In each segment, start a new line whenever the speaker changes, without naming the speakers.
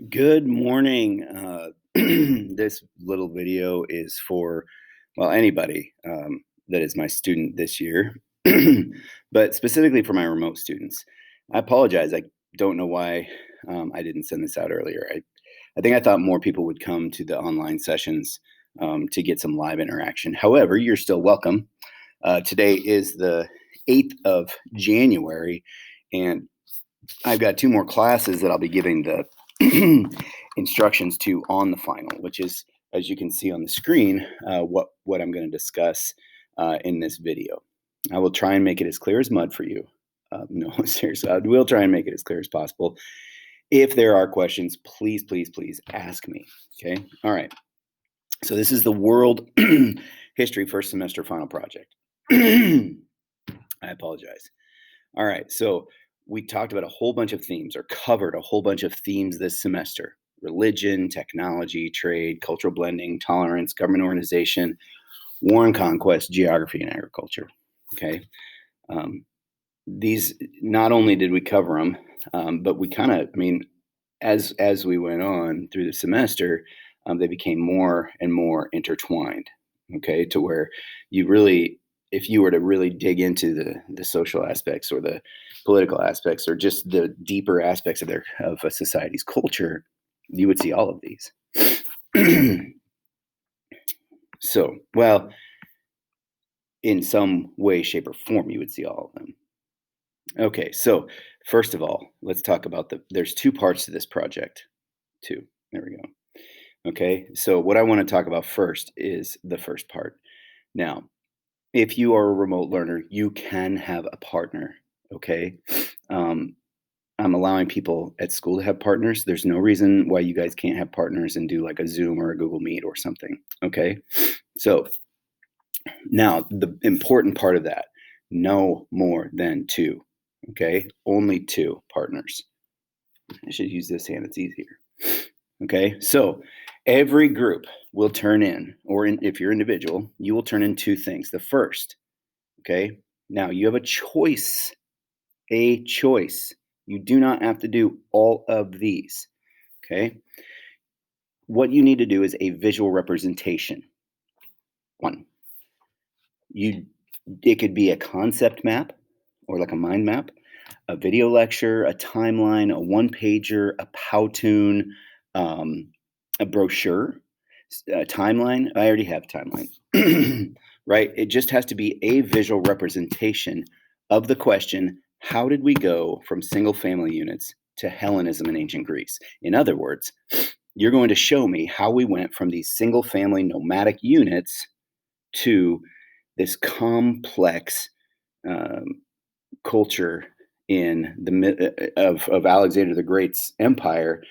Good morning. This little video is for, well, anybody that is my student this year, but specifically for my remote students. I apologize. I don't know why I didn't send this out earlier. I think I thought more people would come to the online sessions to get some live interaction. However, you're still welcome. Today is the 8th of January, and I've got two more classes that I'll be giving the instructions to on the final, which is, as you can see on the screen, what I'm going to discuss in this video. I will try and make it as clear as mud for you. No, seriously, I will try and make it as clear as possible. If there are questions, please, please, please ask me. Okay. All right. So this is the World History First Semester Final Project. I apologize. All right. So we talked about a whole bunch of themes, or covered a whole bunch of themes this semester: religion, technology, trade, cultural blending, tolerance, government organization, war and conquest, geography, and agriculture. Okay. These, not only did we cover them, but we kind of, as we went on through the semester, they became more and more intertwined. Okay. To where you really, if you were to really dig into the social aspects or the political aspects or just the deeper aspects of a society's culture, you would see all of these. So, well, in some way, shape, or form, you would see all of them. Okay, so first of all, let's talk about there's two parts to this project. Two. There we go. Okay, so what I want to talk about first is the first part. Now, if you are a remote learner, you can have a partner. Okay. I'm allowing people at school to have partners. There's no reason why you guys can't have partners and do like a Zoom or a Google Meet or something. Okay. So now the important part of that: no more than two. Okay. Only two partners. I should use this hand, it's easier. Okay. So every group will turn in, if you're individual, you will turn in two things. The first, okay, now you have a choice. A choice. You do not have to do all of these. Okay. What you need to do is a visual representation. One. It could be a concept map or like a mind map, a video lecture, a timeline, a one pager, a Powtoon, a brochure, a timeline. I already have timeline, right? It just has to be a visual representation of the question: how did we go from single family units to Hellenism in ancient Greece? In other words, you're going to show me how we went from these single family nomadic units to this complex culture in of Alexander the Great's empire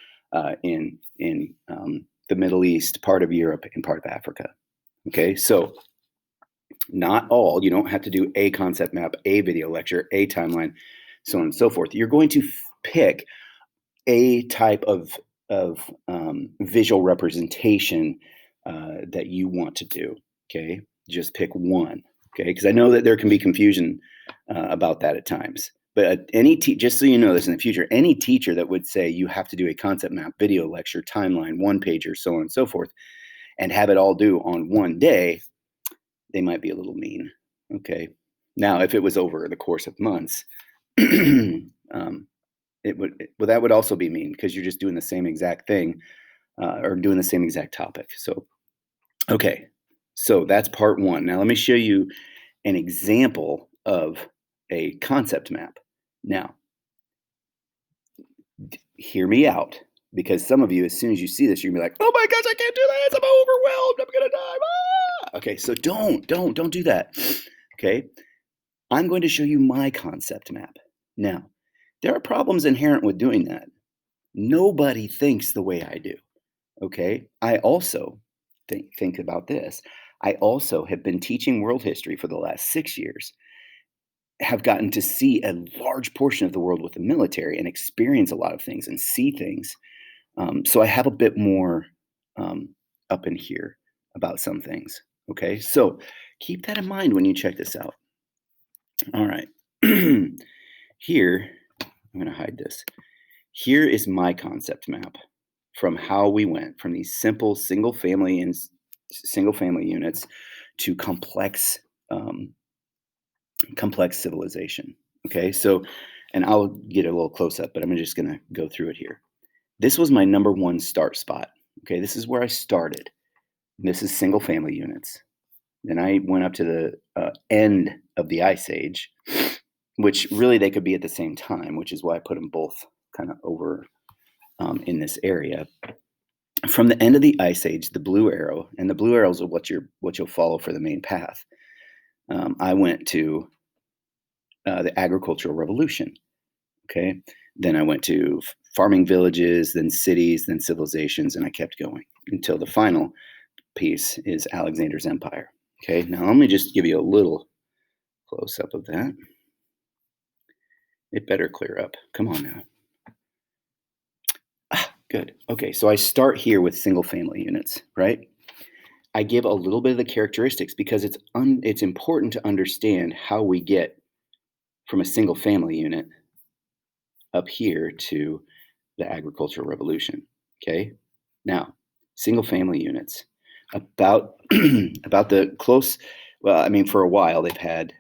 in the Middle East, part of Europe, and part of Africa. Okay, so not all. You don't have to do a concept map, a video lecture, a timeline, so on and so forth. You're going to pick a type of visual representation that you want to do. Okay, just pick one. Okay, because I know that there can be confusion about that at times. But just so you know this in the future, any teacher that would say you have to do a concept map, video lecture, timeline, one pager, so on and so forth, and have it all due on one day, they might be a little mean. Okay. Now, if it was over the course of months, that would also be mean, because you're just doing the same exact thing or doing the same exact topic. So, okay. So that's part one. Now, let me show you an example of a concept map. Now, hear me out, because some of you, as soon as you see this, you're gonna be like, "Oh my gosh, I can't do this! I'm overwhelmed! I'm gonna die!" Ah! Okay, so don't do that. Okay, I'm going to show you my concept map. Now, there are problems inherent with doing that. Nobody thinks the way I do. Okay, I also think about this. I also have been teaching world history for the last 6 years, have gotten to see a large portion of the world with the military and experience a lot of things and see things. So I have a bit more up in here about some things. Okay, so keep that in mind when you check this out. All right, here, I'm going to hide this. Here is my concept map. from how we went from these simple single family units to um, complex civilization. Okay, so, and I'll get a little close up, but I'm just going to go through it here. This was my number one start spot. Okay, this is where I started. This is single family units. Then I went up to the end of the Ice Age, which really they could be at the same time, which is why I put them both kind of over in this area. From the end of the Ice Age, the blue arrow, and the blue arrows are what you'll follow for the main path. I went to the agricultural revolution. Okay, then I went to farming villages, then cities, then civilizations, and I kept going until the final piece is Alexander's empire. Okay, now let me just give you a little close up of that. It better clear up. Come on now. Good. Okay, so I start here with single family units, right? I give a little bit of the characteristics because it's important to understand how we get from a single family unit up here to the agricultural revolution. Okay, now single family units about about the close. Well, I mean, for a while they've had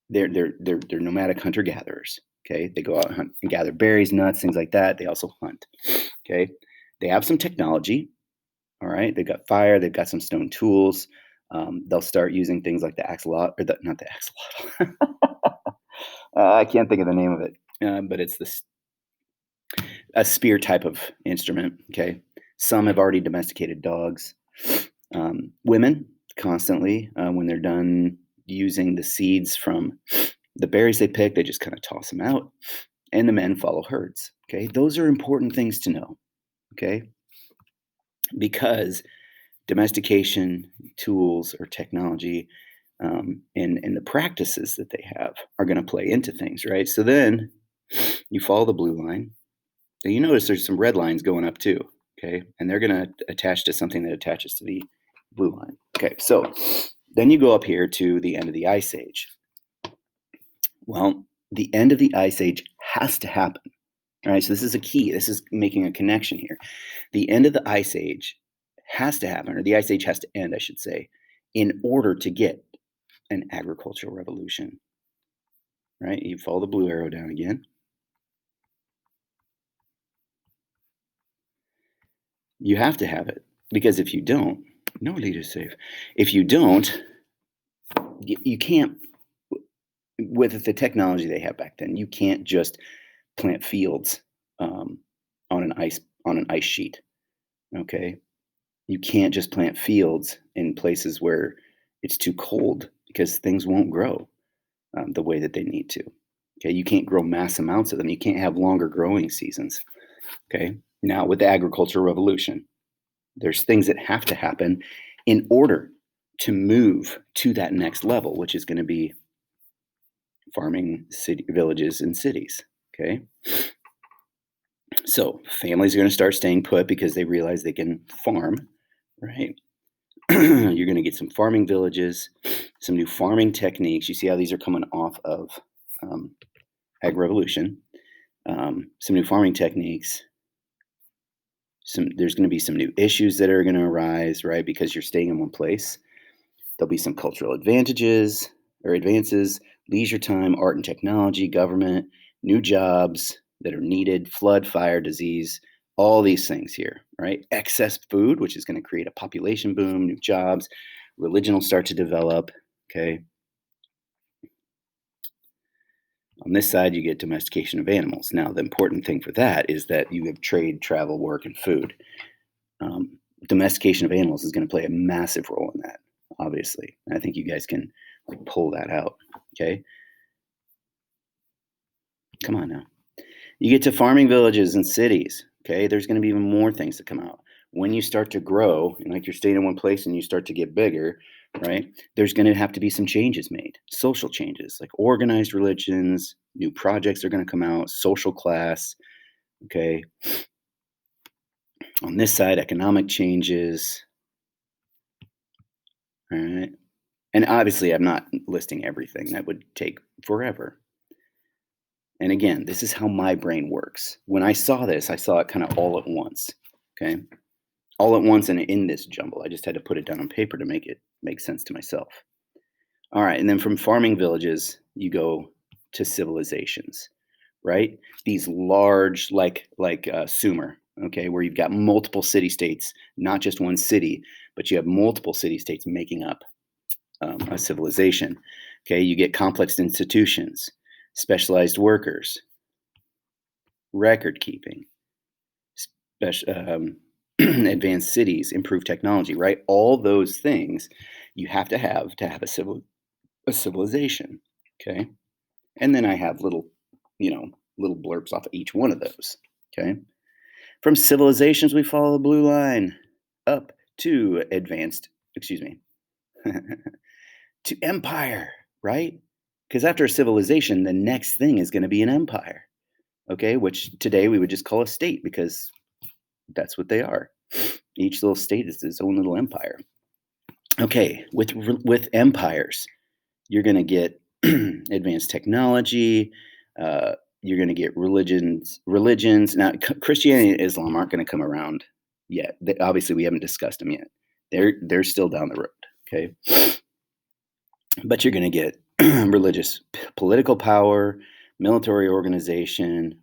they're nomadic hunter gatherers. Okay, they go out and hunt and gather berries, nuts, things like that. They also hunt. Okay, they have some technology. All right, they've got fire. They've got some stone tools. They'll start using things like the axolotl, or not the axolotl. I can't think of the name of it, but it's this a spear type of instrument. Okay, some have already domesticated dogs. Women constantly, when they're done using the seeds from the berries they pick, they just kind of toss them out, and the men follow herds. Okay, those are important things to know. Okay, because domestication tools or technology and the practices that they have are going to play into things, right? So then you follow the blue line. And you notice there's some red lines going up too, okay? And they're going to attach to something that attaches to the blue line. Okay, so then you go up here to the end of the Ice Age. Well, the end of the Ice Age has to happen, right? So this is a key. This is making a connection here. The end of the Ice Age has to happen, or the Ice Age has to end, I should say, in order to get an agricultural revolution, right? You follow the blue arrow down again. You have to have it, because if you don't, no lead is safe. If you don't, you can't, with the technology they have back then, you can't just plant fields on an ice sheet. Okay, you can't just plant fields in places where it's too cold, because things won't grow the way that they need to. Okay, you can't grow mass amounts of them. You can't have longer growing seasons. Okay, now with the agricultural revolution, there's things that have to happen in order to move to that next level, which is going to be farming villages and cities. Okay, so families are going to start staying put because they realize they can farm, right? You're going to get some farming villages, some new farming techniques. You see how these are coming off of Ag Revolution. Some new farming techniques. There's going to be some new issues that are going to arise, right? Because you're staying in one place. There'll be some cultural advantages or advances, leisure time, art and technology, government, new jobs that are needed, flood, fire, disease, all these things here, right? Excess food, which is going to create a population boom, new jobs, religion will start to develop, okay? On this side, you get domestication of animals. Now, the important thing for that is that you have trade, travel, work, and food. Domestication of animals is going to play a massive role in that, obviously. And I think you guys can pull that out, okay? Come on now. You get to farming villages and cities, okay? There's going to be even more things that come out. When you start to grow, and like you're staying in one place and you start to get bigger, right? There's going to have to be some changes made, social changes, like organized religions, new projects are going to come out, social class, okay? On this side, economic changes, all right? And obviously, I'm not listing everything. That would take forever. And again, this is how my brain works. When I saw this, I saw it kind of all at once. Okay. All at once and in this jumble. I just had to put it down on paper to make it make sense to myself. All right. And then from farming villages, you go to civilizations, right? These large, like Sumer, okay, where you've got multiple city states, not just one city, but you have multiple city states making up a civilization. Okay, you get complex institutions, specialized workers, record keeping, advanced cities, improved technology, right? All those things you have to have a civilization. Okay, and then I have little blurbs off of each one of those. Okay, from civilizations we follow the blue line up to advanced. Excuse me. To empire, right? Because after a civilization, the next thing is going to be an empire, okay? Which today we would just call a state because that's what they are. Each little state is its own little empire. Okay, with empires, you're going to get advanced technology. You're going to get religions. Now, Christianity and Islam aren't going to come around yet. Obviously, we haven't discussed them yet. They're still down the road. Okay, but you're going to get religious political power, military organization,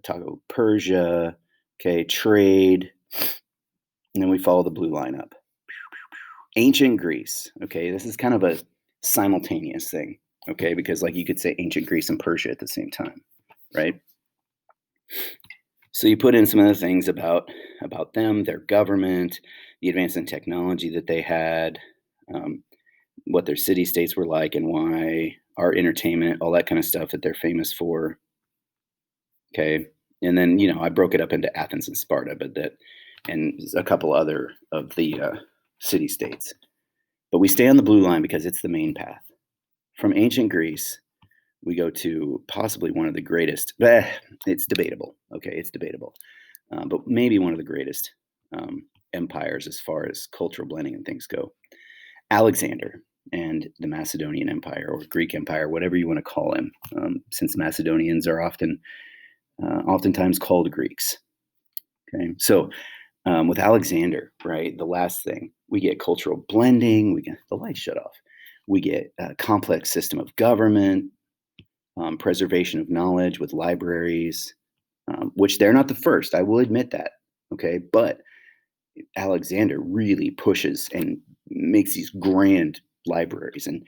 talk about Persia, okay, trade, and then we follow the blue line up. Ancient Greece, okay, this is kind of a simultaneous thing, okay, because like you could say ancient Greece and Persia at the same time, right? So you put in some of the things about them, their government, the advance in technology that they had, what their city states were like and why, art, entertainment, all that kind of stuff that they're famous for. Okay. And then, I broke it up into Athens and Sparta, and a couple other of the city states. But we stay on the blue line because it's the main path. From ancient Greece, we go to possibly one of the greatest, it's debatable. Okay. It's debatable. But maybe one of the greatest empires as far as cultural blending and things go. Alexander and the Macedonian Empire or Greek Empire, whatever you want to call him, since Macedonians are oftentimes called Greeks. Okay, so with Alexander, right, the last thing, we get cultural blending, we get the lights shut off, we get a complex system of government, preservation of knowledge with libraries, which they're not the first, I will admit that, okay, but Alexander really pushes and makes these grand libraries. And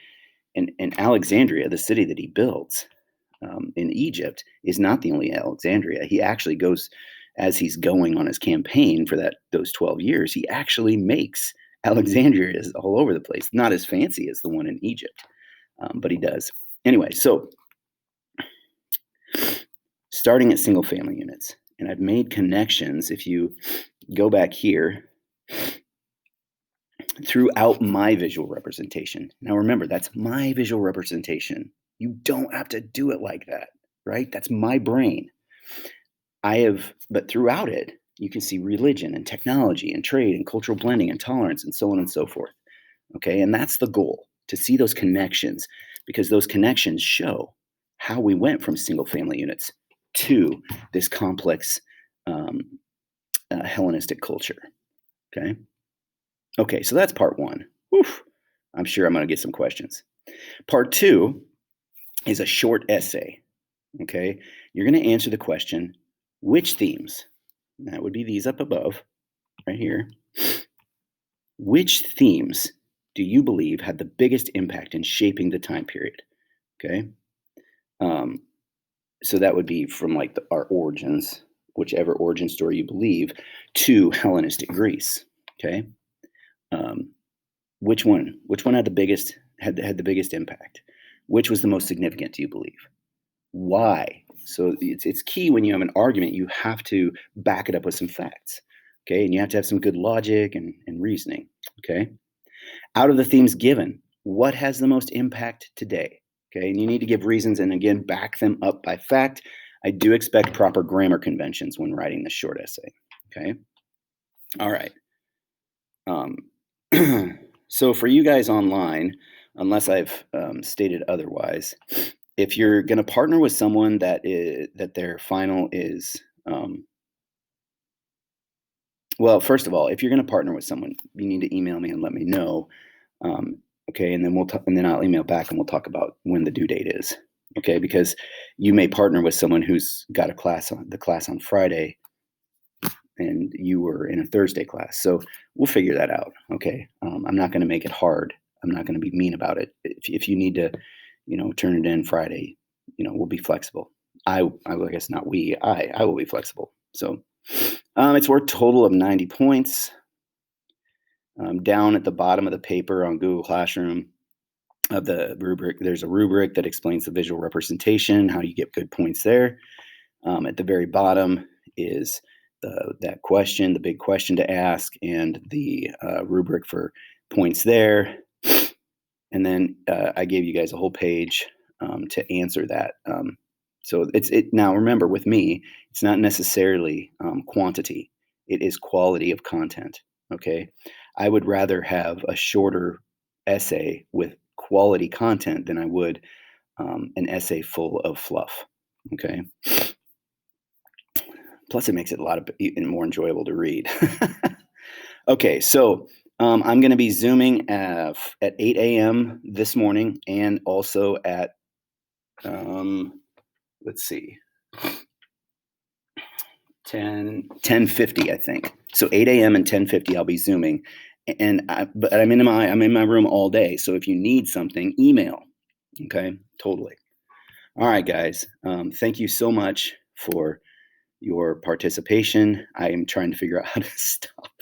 Alexandria, the city that he builds in Egypt, is not the only Alexandria. He actually goes, as he's going on his campaign for those 12 years, he actually makes Alexandria all over the place. Not as fancy as the one in Egypt, but he does. Anyway, so starting at single family units, and I've made connections. If you go back here, throughout my visual representation. Now remember, that's my visual representation. You don't have to do it like that, right? That's my brain. But throughout it, you can see religion and technology and trade and cultural blending and tolerance and so on and so forth. Okay, and that's the goal, to see those connections, because those connections show how we went from single family units to this complex Hellenistic culture. Okay, so that's part one. Oof, I'm sure I'm going to get some questions. Part two is a short essay. Okay, you're going to answer the question, which themes, that would be these up above, right here, which themes do you believe had the biggest impact in shaping the time period? Okay, so that would be from like our origins, whichever origin story you believe, to Hellenistic Greece. Okay. Which one had the biggest impact? Which was the most significant, do you believe? Why? So it's key when you have an argument, you have to back it up with some facts. Okay, and you have to have some good logic and reasoning. Okay. Out of the themes given, what has the most impact today? Okay, and you need to give reasons and again back them up by fact. I do expect proper grammar conventions when writing this short essay. Okay. All right. So for you guys online, unless I've stated otherwise, if you're going to partner with someone that their final is Well, first of all, if you're going to partner with someone, you need to email me and let me know. Um, okay, and then and then I'll email back and we'll talk about when the due date is. Okay, because you may partner with someone who's got the class on Friday, and you were in a Thursday class. So we'll figure that out. Okay, I'm not going to make it hard. I'm not going to be mean about it. If you need to, turn it in Friday, we'll be flexible. I guess not we. I will be flexible. So it's worth a total of 90 points. Down at the bottom of the paper on Google Classroom of the rubric, there's a rubric that explains the visual representation, how you get good points there. At the very bottom is that question, the big question to ask, and the rubric for points there. And then I gave you guys a whole page to answer that. So now remember, with me, it's not necessarily quantity; it is quality of content. Okay, I would rather have a shorter essay with quality content than I would an essay full of fluff. Okay. Plus, it makes it a lot even more enjoyable to read. Okay, so I'm going to be Zooming at 8 a.m. this morning, and also at let's see, 10:50, I think. So 8 a.m. and 10:50, I'll be Zooming, but I'm in my room all day. So if you need something, email. Okay, totally. All right, guys. Thank you so much for your participation. I am trying to figure out how to stop